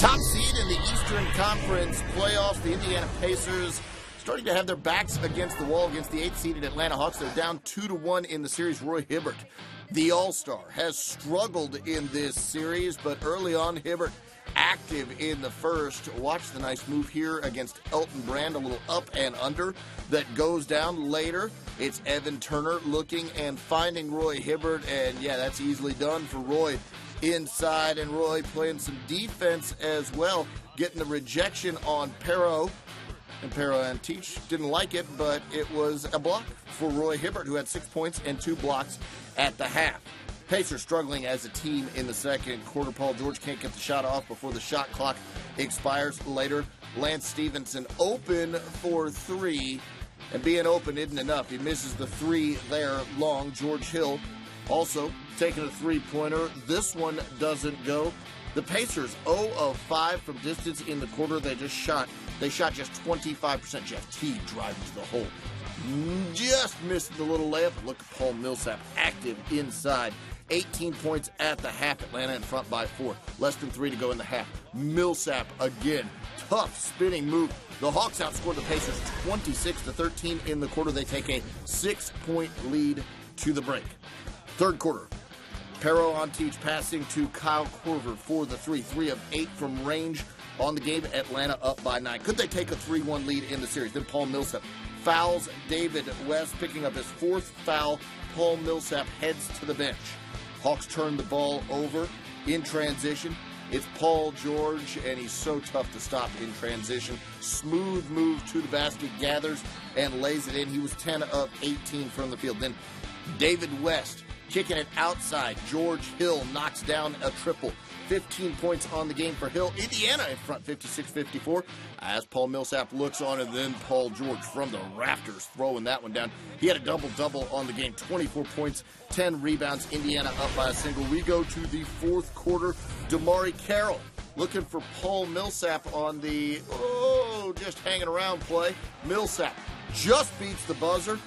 Top seed in the Eastern Conference playoffs, the Indiana Pacers starting to have their backs against the wall against the 8th-seeded Atlanta Hawks. They're down 2-1 in the series. Roy Hibbert, the All-Star, has struggled in this series, but early on, Hibbert active in the first. Watch the nice move here against Elton Brand, a little up and under that goes down later. It's Evan Turner looking and finding Roy Hibbert, and yeah, that's easily done for Roy inside, and Roy playing some defense as well, getting the rejection on Pero. And Pero and Teach didn't like it, but it was a block for Roy Hibbert, who had 6 points and 2 blocks at the half. Pacers struggling as a team in the second quarter. Paul George can't get the shot off before the shot clock expires later. Lance Stevenson open for three, and being open isn't enough. He misses the three there long. George Hill also taking a three-pointer. This one doesn't go. The Pacers 0 of 5 from distance in the quarter. They shot just 25%. Jeff Teague driving to the hole. Just missed the little layup. Look at Paul Millsap active inside. 18 points at the half. Atlanta in front by 4. Less than 3 to go in the half. Millsap again. Tough spinning move. The Hawks outscored the Pacers 26-13 in the quarter. They take a 6-point lead to the break. Third quarter. Pero on Teach passing to Kyle Korver for the 3 of 8 from range on the game. Atlanta up by 9. Could they take a 3-1 lead in the series? Then Paul Millsap fouls David West, picking up his 4th foul. Paul Millsap heads to the bench. Hawks turn the ball over in transition. It's Paul George, and he's so tough to stop in transition. Smooth move to the basket, gathers and lays it in. He was 10 of 18 from the field. Then David West kicking it outside. George Hill knocks down a triple. 15 points on the game for Hill. Indiana in front 56-54 as Paul Millsap looks on, and then Paul George from the rafters throwing that one down. He had a double-double on the game. 24 points, 10 rebounds. Indiana up by a single. We go to the fourth quarter. Damari Carroll looking for Paul Millsap on the, just hanging around play. Millsap just beats the buzzer.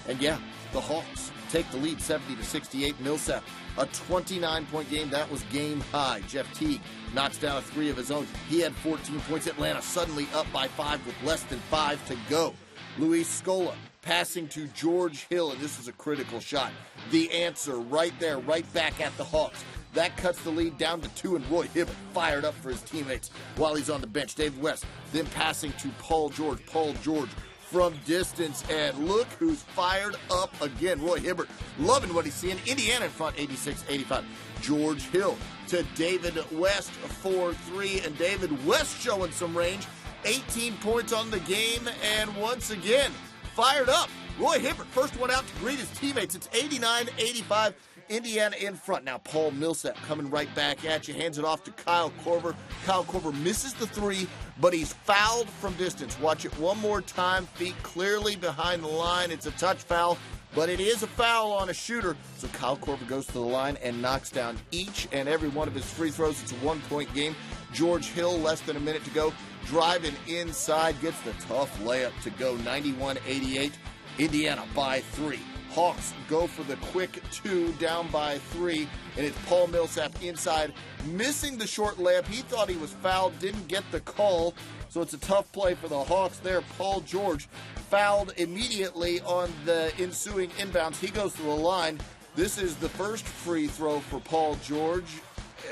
And yeah, the Hawks take the lead 70-68. Millsap, a 29-point game. That was game high. Jeff Teague knocks down a 3 of his own. He had 14 points. Atlanta suddenly up by 5 with less than 5 to go. Luis Scola passing to George Hill, and this was a critical shot. The answer right there, right back at the Hawks. That cuts the lead down to 2, and Roy Hibbert fired up for his teammates while he's on the bench. Dave West then passing to Paul George. Paul George from distance, and look who's fired up again. Roy Hibbert loving what he's seeing. Indiana in front 86-85. George Hill to David West for 3, and David West showing some range. 18 points on the game, and once again fired up. Roy Hibbert, first one out to greet his teammates. It's 89-85. Indiana in front. Now Paul Millsap coming right back at you. Hands it off to Kyle Korver. Kyle Korver misses the 3, but he's fouled from distance. Watch it one more time. Feet clearly behind the line. It's a touch foul, but it is a foul on a shooter. So Kyle Korver goes to the line and knocks down each and every one of his free throws. It's a 1-point game. George Hill, less than a minute to go, driving inside, gets the tough layup to go. 91-88. Indiana by 3. Hawks go for the quick 2, down by 3, and it's Paul Millsap inside, missing the short layup. He thought he was fouled, didn't get the call, so it's a tough play for the Hawks there. Paul George fouled immediately on the ensuing inbounds. He goes to the line. This is the first free throw for Paul George,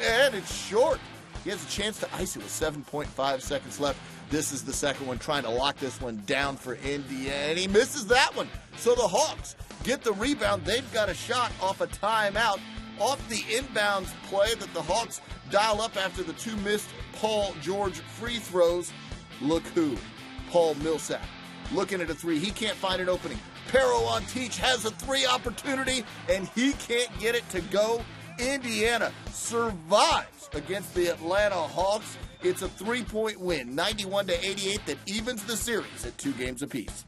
and it's short. He has a chance to ice it with 7.5 seconds left. This is the second one, trying to lock this one down for Indiana, and he misses that one. So the Hawks get the rebound. They've got a shot off a timeout, off the inbounds play that the Hawks dial up after the 2 missed Paul George free throws. Look who, Paul Millsap, looking at a 3. He can't find an opening. Pero on Teach has a 3 opportunity, and he can't get it to go. Indiana survives against the Atlanta Hawks. It's a 3-point win, 91-88, that evens the series at 2 games apiece.